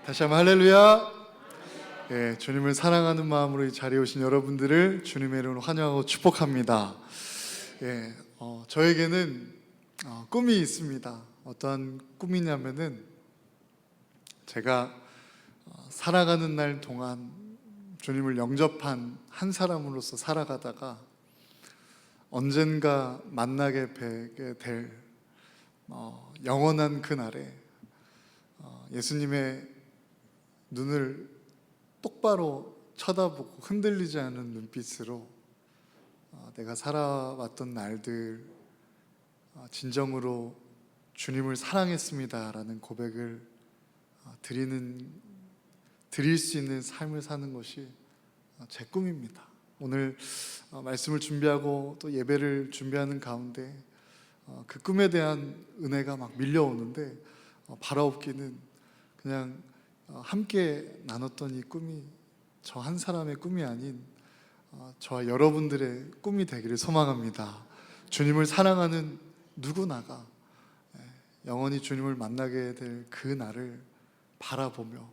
다시 한번 할렐루야. 주님을 사랑하는 마음으로 이 자리에 오신 여러분들을 주님의 이름으로 환영하고 축복합니다. 저에게는 꿈이 있습니다. 어떤 꿈이냐면은 제가 살아가는 날 동안 주님을 영접한 한 사람으로서 살아가다가 언젠가 만나게 뵙게 될 영원한 그날에 예수님의 눈을 똑바로 쳐다보고 흔들리지 않은 눈빛으로 내가 살아왔던 날들 진정으로 주님을 사랑했습니다 라는 고백을 드릴 수 있는 삶을 사는 것이 제 꿈입니다. 오늘 말씀을 준비하고 또 예배를 준비하는 가운데 그 꿈에 대한 은혜가 막 밀려오는데 바라옵기는 그냥 함께 나눴던 이 꿈이 저 한 사람의 꿈이 아닌 저와 여러분들의 꿈이 되기를 소망합니다. 주님을 사랑하는 누구나가 영원히 주님을 만나게 될 그 날을 바라보며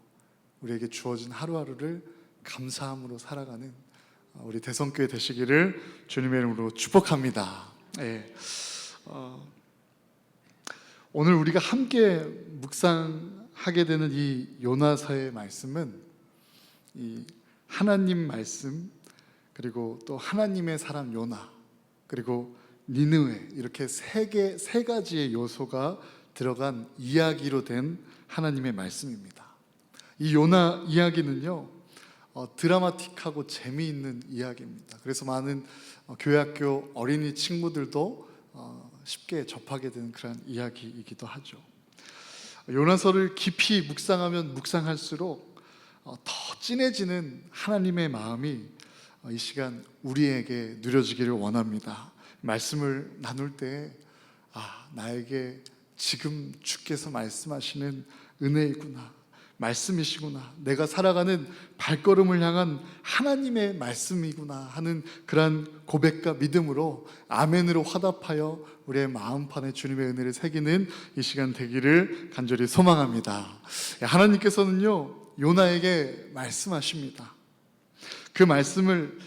우리에게 주어진 하루하루를 감사함으로 살아가는 우리 대성교회 되시기를 주님의 이름으로 축복합니다. 오늘 우리가 함께 묵상하게 되는 이 요나서의 말씀은 이 하나님 말씀, 그리고 또 하나님의 사람 요나, 그리고 니느웨, 이렇게 세 가지의 요소가 들어간 이야기로 된 하나님의 말씀입니다. 이 요나 이야기는요 드라마틱하고 재미있는 이야기입니다. 그래서 많은 교회학교 어린이 친구들도 쉽게 접하게 되는 그런 이야기이기도 하죠. 요나서를 깊이 묵상하면 묵상할수록 더 진해지는 하나님의 마음이 이 시간 우리에게 누려지기를 원합니다. 말씀을 나눌 때 나에게 지금 주께서 말씀하시는 은혜이구나, 말씀이시구나, 내가 살아가는 발걸음을 향한 하나님의 말씀이구나 하는 그러한 고백과 믿음으로 아멘으로 화답하여 우리의 마음판에 주님의 은혜를 새기는 이 시간 되기를 간절히 소망합니다. 하나님께서는요 요나에게 말씀하십니다. 그 말씀을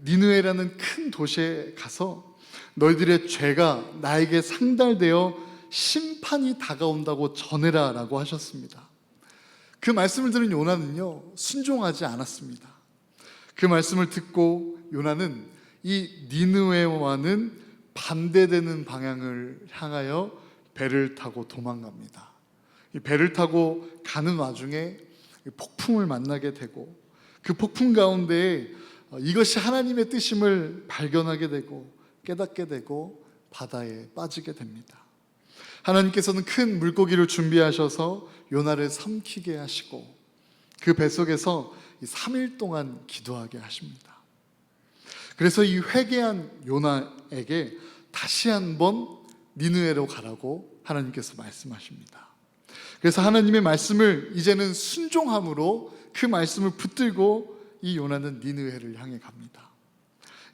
니느웨라는 큰 도시에 가서 너희들의 죄가 나에게 상달되어 심판이 다가온다고 전해라 라고 하셨습니다. 그 말씀을 들은 요나는요 순종하지 않았습니다. 그 말씀을 듣고 요나는 이 니느웨와는 반대되는 방향을 향하여 배를 타고 도망갑니다. 이 배를 타고 가는 와중에 폭풍을 만나게 되고 그 폭풍 가운데 이것이 하나님의 뜻임을 발견하게 되고 깨닫게 되고 바다에 빠지게 됩니다. 하나님께서는 큰 물고기를 준비하셔서 요나를 삼키게 하시고 그 뱃속에서 3일 동안 기도하게 하십니다. 그래서 이 회개한 요나에게 다시 한번 니느웨로 가라고 하나님께서 말씀하십니다. 그래서 하나님의 말씀을 이제는 순종함으로 그 말씀을 붙들고 이 요나는 니느웨를 향해 갑니다.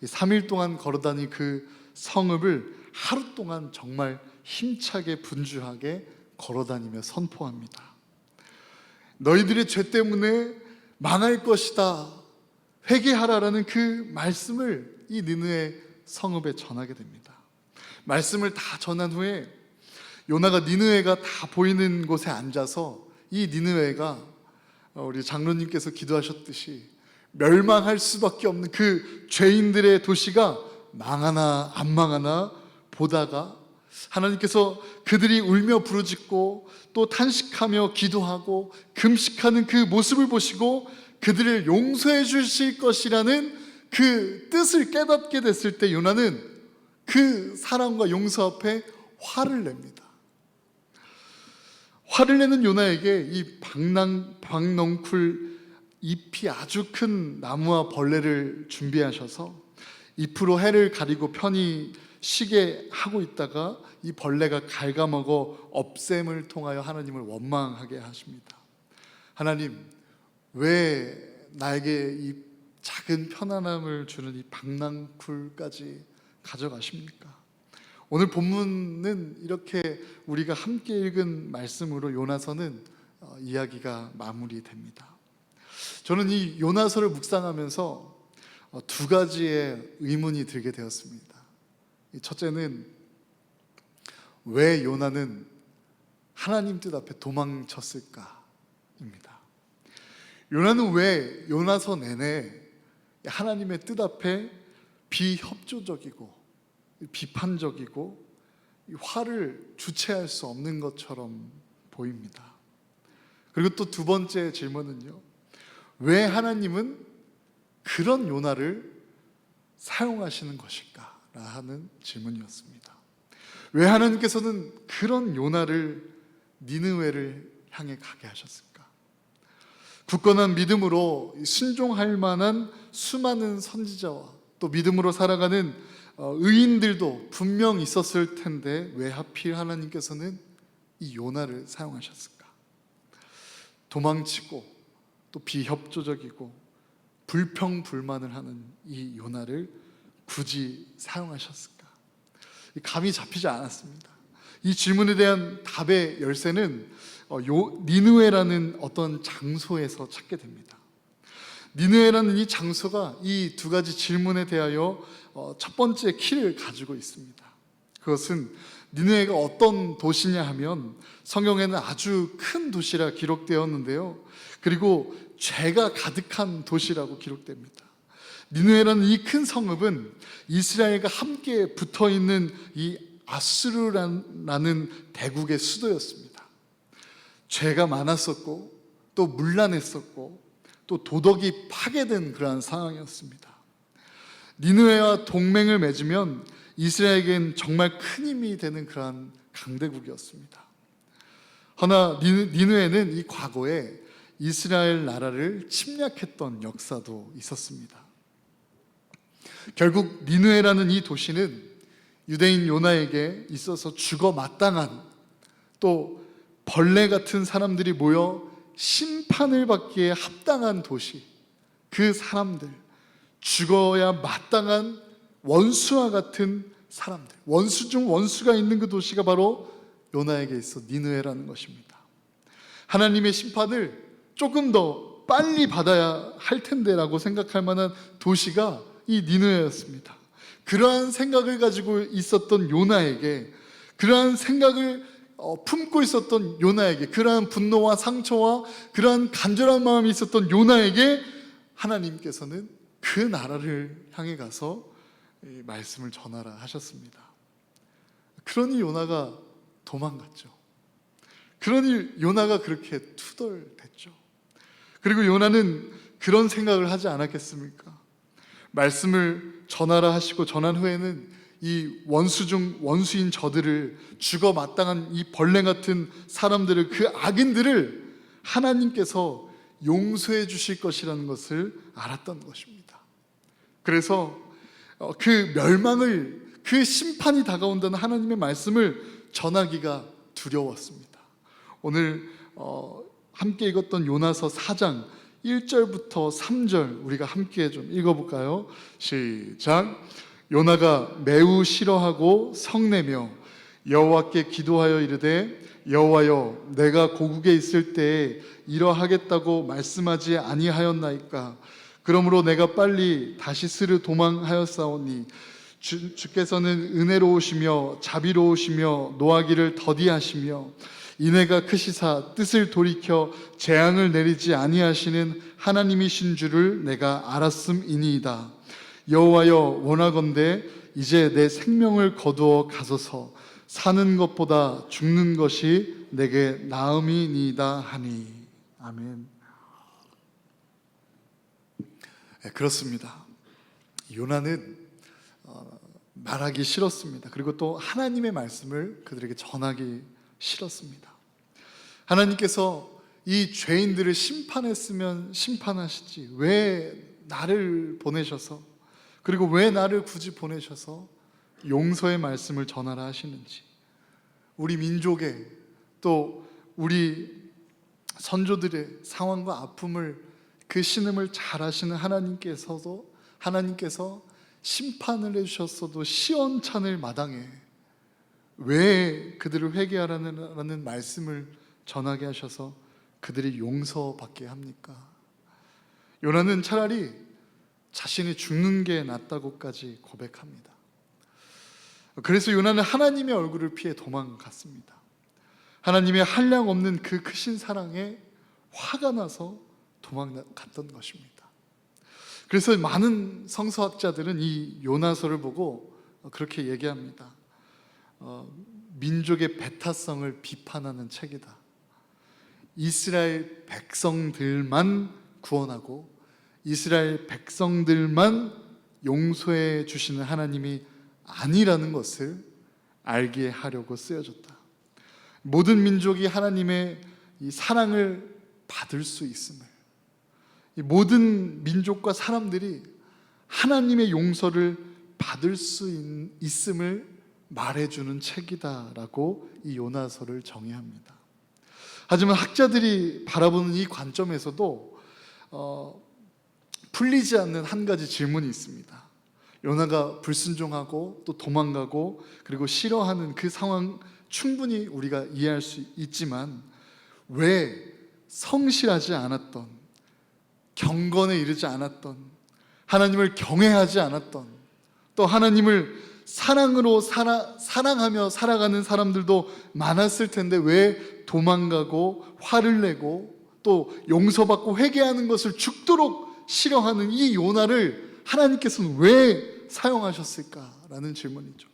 3일 동안 걸어다닌 그 성읍을 하루 동안 정말 힘차게 분주하게 걸어다니며 선포합니다. 너희들의 죄 때문에 망할 것이다, 회개하라라는 그 말씀을 이 니느웨 성읍에 전하게 됩니다. 말씀을 다 전한 후에 요나가 니느웨가 다 보이는 곳에 앉아서 이 니느웨가 우리 장로님께서 기도하셨듯이 멸망할 수밖에 없는 그 죄인들의 도시가 망하나 안 망하나 보다가 하나님께서 그들이 울며 부르짖고 또 탄식하며 기도하고 금식하는 그 모습을 보시고 그들을 용서해 주실 것이라는 그 뜻을 깨닫게 됐을 때 요나는 그 사랑과 용서 앞에 화를 냅니다. 화를 내는 요나에게 이 박넝쿨 잎이 아주 큰 나무와 벌레를 준비하셔서 잎으로 해를 가리고 편히 쉬게 하고 있다가 이 벌레가 갉아먹어 없앰을 통하여 하나님을 원망하게 하십니다. 하나님, 왜 나에게 이 작은 편안함을 주는 이 박낭쿨까지 가져가십니까? 오늘 본문은 이렇게 우리가 함께 읽은 말씀으로 요나서는 이야기가 마무리됩니다. 저는 이 요나서를 묵상하면서 두 가지의 의문이 들게 되었습니다. 첫째는 왜 요나는 하나님 뜻 앞에 도망쳤을까입니다. 요나는 왜 요나서 내내 하나님의 뜻 앞에 비협조적이고 비판적이고 화를 주체할 수 없는 것처럼 보입니다. 그리고 또 두 번째 질문은요, 왜 하나님은 그런 요나를 사용하시는 것일까? 하는 질문이었습니다. 왜 하나님께서는 그런 요나를 니느웨를 향해 가게 하셨을까? 굳건한 믿음으로 순종할 만한 수많은 선지자와 또 믿음으로 살아가는 의인들도 분명 있었을 텐데 왜 하필 하나님께서는 이 요나를 사용하셨을까? 도망치고 또 비협조적이고 불평불만을 하는 이 요나를 굳이 사용하셨을까? 감이 잡히지 않았습니다. 이 질문에 대한 답의 열쇠는 니느웨라는 어떤 장소에서 찾게 됩니다. 니느웨라는 이 장소가 이 두 가지 질문에 대하여 첫 번째 키를 가지고 있습니다. 그것은 니느웨가 어떤 도시냐 하면 성경에는 아주 큰 도시라 기록되었는데요, 그리고 죄가 가득한 도시라고 기록됩니다. 니느웨라는 이 큰 성읍은 이스라엘과 함께 붙어있는 이 아수르라는 대국의 수도였습니다. 죄가 많았었고 또 문란했었고 또 도덕이 파괴된 그러한 상황이었습니다. 니느웨와 동맹을 맺으면 이스라엘에겐 정말 큰 힘이 되는 그러한 강대국이었습니다. 허나 니느웨는 이 과거에 이스라엘 나라를 침략했던 역사도 있었습니다. 결국 니느웨라는 이 도시는 유대인 요나에게 있어서 죽어 마땅한, 또 벌레 같은 사람들이 모여 심판을 받기에 합당한 도시, 그 사람들, 죽어야 마땅한 원수와 같은 사람들, 원수 중 원수가 있는 그 도시가 바로 요나에게 있어 니느웨라는 것입니다. 하나님의 심판을 조금 더 빨리 받아야 할 텐데 라고 생각할 만한 도시가 이 니느웨였습니다. 그러한 생각을 가지고 있었던 요나에게, 그러한 생각을 품고 있었던 요나에게, 그러한 분노와 상처와 그러한 간절한 마음이 있었던 요나에게 하나님께서는 그 나라를 향해 가서 말씀을 전하라 하셨습니다. 그러니 요나가 도망갔죠. 그러니 요나가 그렇게 투덜댔죠. 그리고 요나는 그런 생각을 하지 않았겠습니까? 말씀을 전하라 하시고 전한 후에는 이 원수 중 원수인 저들을, 죽어 마땅한 이 벌레 같은 사람들을, 그 악인들을 하나님께서 용서해 주실 것이라는 것을 알았던 것입니다. 그래서 그 멸망을, 그 심판이 다가온다는 하나님의 말씀을 전하기가 두려웠습니다. 오늘 함께 읽었던 요나서 4장 1절부터 3절 우리가 함께 좀 읽어볼까요? 시작. 요나가 매우 싫어하고 성내며 여호와께 기도하여 이르되 여호와여, 내가 고국에 있을 때에 이러하겠다고 말씀하지 아니하였나이까? 그러므로 내가 빨리 다시스를 도망하였사오니 주께서는 은혜로우시며 자비로우시며 노하기를 더디하시며 인애가 크시사 뜻을 돌이켜 재앙을 내리지 아니하시는 하나님이신 줄을 내가 알았음이니이다. 여호와여, 원하건대 이제 내 생명을 거두어 가소서. 사는 것보다 죽는 것이 내게 나음이니이다 하니. 아멘. 네, 그렇습니다. 요나는 말하기 싫었습니다. 그리고 또 하나님의 말씀을 그들에게 전하기 싫었습니다. 하나님께서 이 죄인들을 심판했으면 심판하시지, 왜 나를 보내셔서, 그리고 왜 나를 굳이 보내셔서 용서의 말씀을 전하라 하시는지, 우리 민족의 또 우리 선조들의 상황과 아픔을, 그 신음을 잘 아시는 하나님께서 심판을 해주셨어도 시원찮을 마당에 왜 그들을 회개하라는 말씀을 전하게 하셔서 그들이 용서받게 합니까? 요나는 차라리 자신이 죽는 게 낫다고까지 고백합니다. 그래서 요나는 하나님의 얼굴을 피해 도망갔습니다. 하나님의 한량없는 그 크신 사랑에 화가 나서 도망갔던 것입니다. 그래서 많은 성서학자들은 이 요나서를 보고 그렇게 얘기합니다. 민족의 배타성을 비판하는 책이다. 이스라엘 백성들만 구원하고 이스라엘 백성들만 용서해 주시는 하나님이 아니라는 것을 알게 하려고 쓰여졌다. 모든 민족이 하나님의 이 사랑을 받을 수 있음을, 이 모든 민족과 사람들이 하나님의 용서를 받을 수 있음을 말해주는 책이다라고 이 요나서를 정의합니다. 하지만 학자들이 바라보는 이 관점에서도 풀리지 않는 한 가지 질문이 있습니다. 요나가 불순종하고 또 도망가고 그리고 싫어하는 그 상황 충분히 우리가 이해할 수 있지만 왜 성실하지 않았던, 경건에 이르지 않았던, 하나님을 경외하지 않았던, 또 하나님을 사랑하며 살아가는 사람들도 많았을 텐데 왜 도망가고 화를 내고 또 용서받고 회개하는 것을 죽도록 싫어하는 이 요나를 하나님께서는 왜 사용하셨을까라는 질문이죠.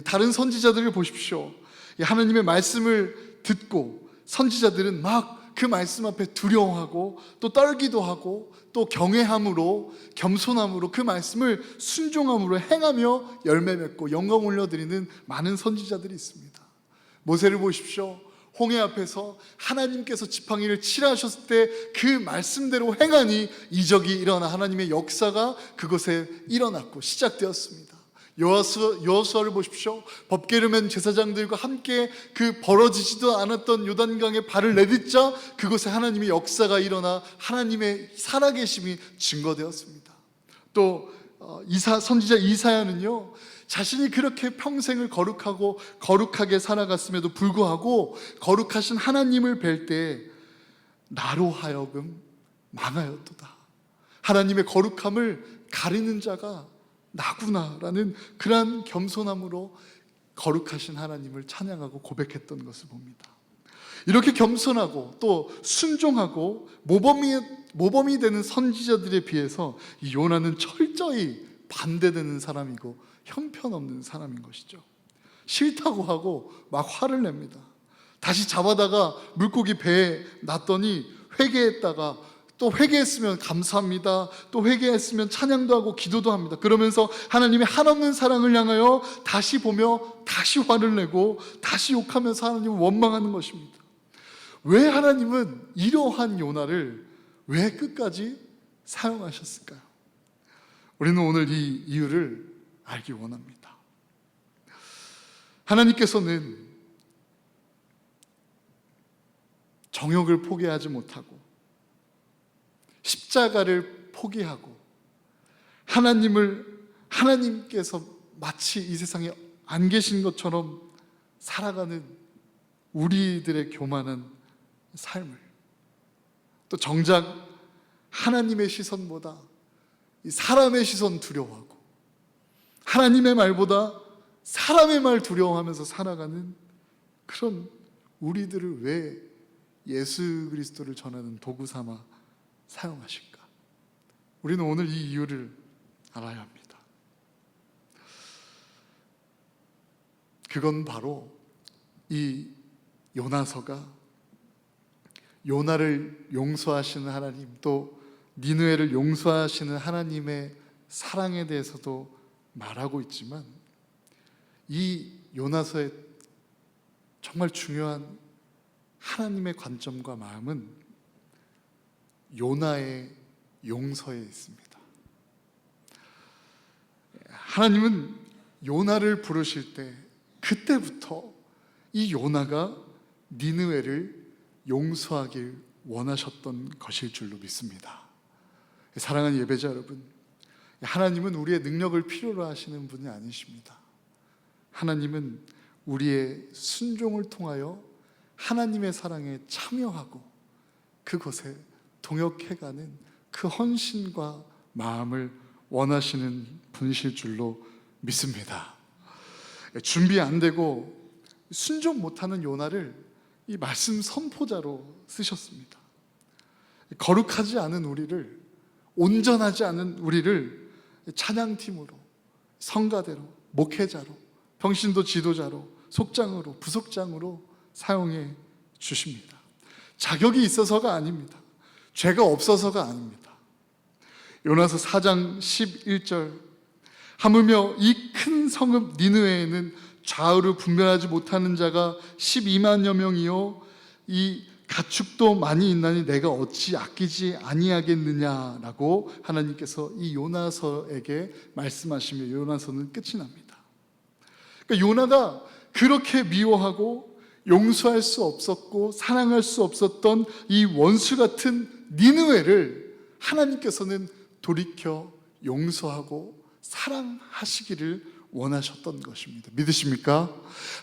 다른 선지자들을 보십시오. 하나님의 말씀을 듣고 선지자들은 막 그 말씀 앞에 두려워하고 또 떨기도 하고 또 경외함으로, 겸손함으로 그 말씀을 순종함으로 행하며 열매 맺고 영광 올려드리는 많은 선지자들이 있습니다. 모세를 보십시오. 홍해 앞에서 하나님께서 지팡이를 칠하셨을 때 그 말씀대로 행하니 이적이 일어나 하나님의 역사가 그곳에 일어났고 시작되었습니다. 여호수아를 보십시오. 법궤를 맨 제사장들과 함께 그 벌어지지도 않았던 요단강에 발을 내딛자 그곳에 하나님의 역사가 일어나 하나님의 살아계심이 증거되었습니다. 또 선지자 이사야는요, 자신이 그렇게 평생을 거룩하게 살아갔음에도 불구하고 거룩하신 하나님을 뵐 때 나로 하여금 망하였도다. 하나님의 거룩함을 가리는 자가 나구나라는 그러한 겸손함으로 거룩하신 하나님을 찬양하고 고백했던 것을 봅니다. 이렇게 겸손하고 또 순종하고 모범이 되는 선지자들에 비해서 이 요나는 철저히 반대되는 사람이고 형편없는 사람인 것이죠. 싫다고 하고 막 화를 냅니다. 다시 잡아다가 물고기 배에 놨더니 회개했다가 또 회개했으면 감사합니다. 또 회개했으면 찬양도 하고 기도도 합니다. 그러면서 하나님의 한없는 사랑을 향하여 다시 보며 다시 화를 내고 다시 욕하면서 하나님을 원망하는 것입니다. 왜 하나님은 이러한 요나를 왜 끝까지 사용하셨을까요? 우리는 오늘 이 이유를 알기 원합니다. 하나님께서는 정욕을 포기하지 못하고 십자가를 포기하고 하나님께서 마치 이 세상에 안 계신 것처럼 살아가는 우리들의 교만한 삶을, 또 정작 하나님의 시선보다 사람의 시선 두려워하고 하나님의 말보다 사람의 말 두려워하면서 살아가는 그런 우리들을 왜 예수 그리스도를 전하는 도구 삼아 사용하실까? 우리는 오늘 이 이유를 알아야 합니다. 그건 바로 이 요나서가 요나를 용서하시는 하나님, 또 니느웨를 용서하시는 하나님의 사랑에 대해서도 말하고 있지만 이 요나서의 정말 중요한 하나님의 관점과 마음은 요나의 용서에 있습니다. 하나님은 요나를 부르실 때 그때부터 이 요나가 니느웨를 용서하길 원하셨던 것일 줄로 믿습니다. 사랑하는 예배자 여러분, 하나님은 우리의 능력을 필요로 하시는 분이 아니십니다. 하나님은 우리의 순종을 통하여 하나님의 사랑에 참여하고 그곳에 동역해가는 그 헌신과 마음을 원하시는 분이실 줄로 믿습니다. 준비 안 되고 순종 못하는 요나를 이 말씀 선포자로 쓰셨습니다. 거룩하지 않은 우리를, 온전하지 않은 우리를 찬양팀으로, 성가대로, 목회자로, 평신도 지도자로, 속장으로, 부속장으로 사용해 주십니다. 자격이 있어서가 아닙니다. 죄가 없어서가 아닙니다. 요나서 4장 11절, 하물며 이 큰 성읍 니느웨에는 좌우를 분별하지 못하는 자가 12만여 명이요 이 가축도 많이 있나니 내가 어찌 아끼지 아니하겠느냐라고 하나님께서 이 요나서에게 말씀하시며 요나서는 끝이 납니다. 그러니까 요나가 그렇게 미워하고 용서할 수 없었고 사랑할 수 없었던 이 원수 같은 니느웨를 하나님께서는 돌이켜 용서하고 사랑하시기를 원하셨던 것입니다. 믿으십니까?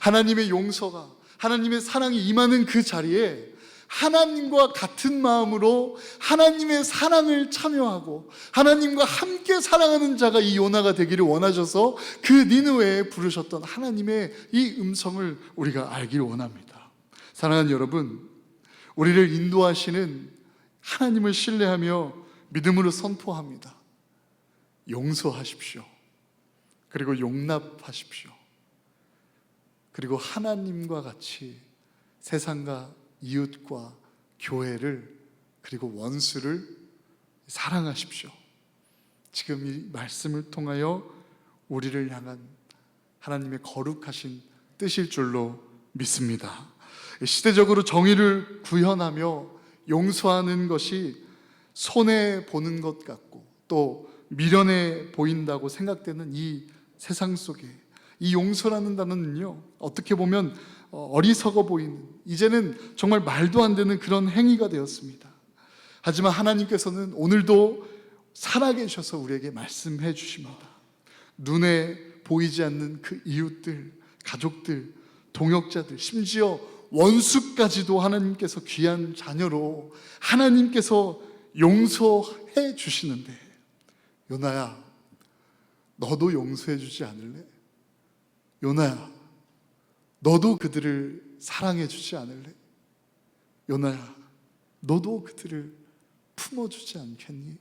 하나님의 용서가, 하나님의 사랑이 임하는 그 자리에 하나님과 같은 마음으로 하나님의 사랑을 참여하고 하나님과 함께 사랑하는 자가 이 요나가 되기를 원하셔서 그 니느웨에 부르셨던 하나님의 이 음성을 우리가 알기를 원합니다. 사랑하는 여러분, 우리를 인도하시는 하나님을 신뢰하며 믿음으로 선포합니다. 용서하십시오. 그리고 용납하십시오. 그리고 하나님과 같이 세상과 이웃과 교회를 그리고 원수를 사랑하십시오. 지금 이 말씀을 통하여 우리를 향한 하나님의 거룩하신 뜻일 줄로 믿습니다. 시대적으로 정의를 구현하며 용서하는 것이 손해보는 것 같고 또 미련해 보인다고 생각되는 이 세상 속에 이 용서라는 단어는요, 어떻게 보면 어리석어 보이는, 이제는 정말 말도 안 되는 그런 행위가 되었습니다. 하지만 하나님께서는 오늘도 살아계셔서 우리에게 말씀해 주십니다. 눈에 보이지 않는 그 이웃들, 가족들, 동역자들, 심지어 원수까지도 하나님께서 귀한 자녀로 하나님께서 용서해 주시는데, 요나야, 너도 용서해 주지 않을래? 요나야, 너도 그들을 사랑해 주지 않을래? 요나야, 너도 그들을 품어주지 않겠니?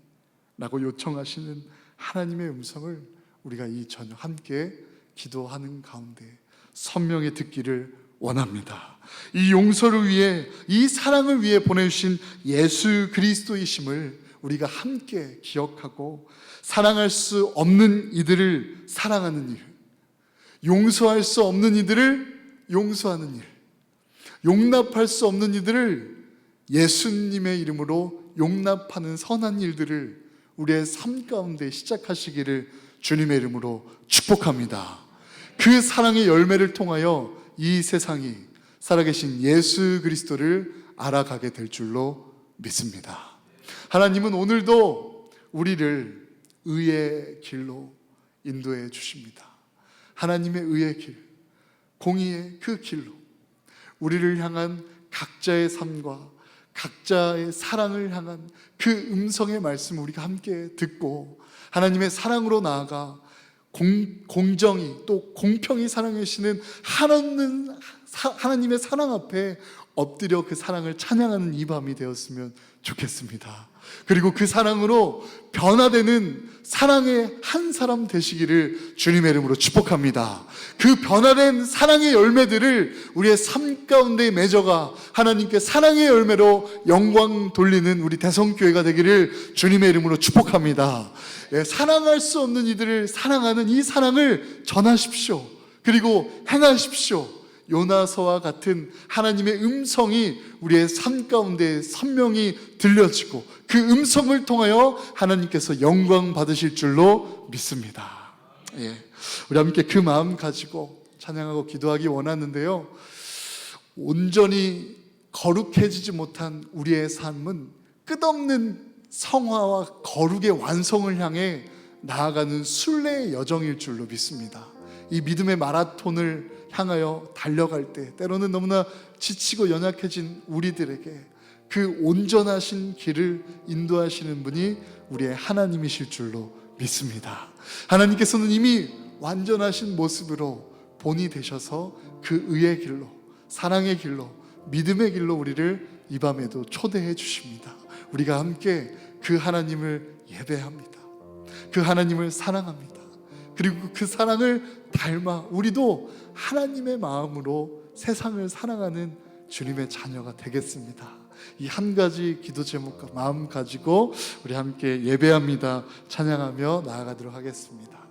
라고 요청하시는 하나님의 음성을 우리가 이 저녁 함께 기도하는 가운데 선명히 듣기를 원합니다. 이 용서를 위해, 이 사랑을 위해 보내주신 예수 그리스도이심을 우리가 함께 기억하고 사랑할 수 없는 이들을 사랑하는 일, 용서할 수 없는 이들을 용서하는 일, 용납할 수 없는 이들을 예수님의 이름으로 용납하는 선한 일들을 우리의 삶 가운데 시작하시기를 주님의 이름으로 축복합니다. 그 사랑의 열매를 통하여 이 세상이 살아계신 예수 그리스도를 알아가게 될 줄로 믿습니다. 하나님은 오늘도 우리를 의의 길로 인도해 주십니다. 하나님의 의의 길, 공의의 그 길로 우리를 향한 각자의 삶과 각자의 사랑을 향한 그 음성의 말씀을 우리가 함께 듣고 하나님의 사랑으로 나아가 공정히 또 공평히 사랑하시는 한없는 하나님의 사랑 앞에 엎드려 그 사랑을 찬양하는 이 밤이 되었으면 좋겠습니다. 그리고 그 사랑으로 변화되는 사랑의 한 사람 되시기를 주님의 이름으로 축복합니다. 그 변화된 사랑의 열매들을 우리의 삶 가운데 맺어가 하나님께 사랑의 열매로 영광 돌리는 우리 대성교회가 되기를 주님의 이름으로 축복합니다. 사랑할 수 없는 이들을 사랑하는 이 사랑을 전하십시오. 그리고 행하십시오. 요나서와 같은 하나님의 음성이 우리의 삶 가운데 선명히 들려지고 그 음성을 통하여 하나님께서 영광 받으실 줄로 믿습니다. 우리 함께 그 마음 가지고 찬양하고 기도하기 원하는데요, 온전히 거룩해지지 못한 우리의 삶은 끝없는 성화와 거룩의 완성을 향해 나아가는 순례의 여정일 줄로 믿습니다. 이 믿음의 마라톤을 향하여 달려갈 때 때로는 너무나 지치고 연약해진 우리들에게 그 온전하신 길을 인도하시는 분이 우리의 하나님이실 줄로 믿습니다. 하나님께서는 이미 완전하신 모습으로 본이 되셔서 그 의의 길로, 사랑의 길로, 믿음의 길로 우리를 이 밤에도 초대해 주십니다. 우리가 함께 그 하나님을 예배합니다. 그 하나님을 사랑합니다. 그리고 그 사랑을 닮아 우리도 하나님의 마음으로 세상을 사랑하는 주님의 자녀가 되겠습니다. 이 한 가지 기도 제목과 마음 가지고 우리 함께 예배합니다. 찬양하며 나아가도록 하겠습니다.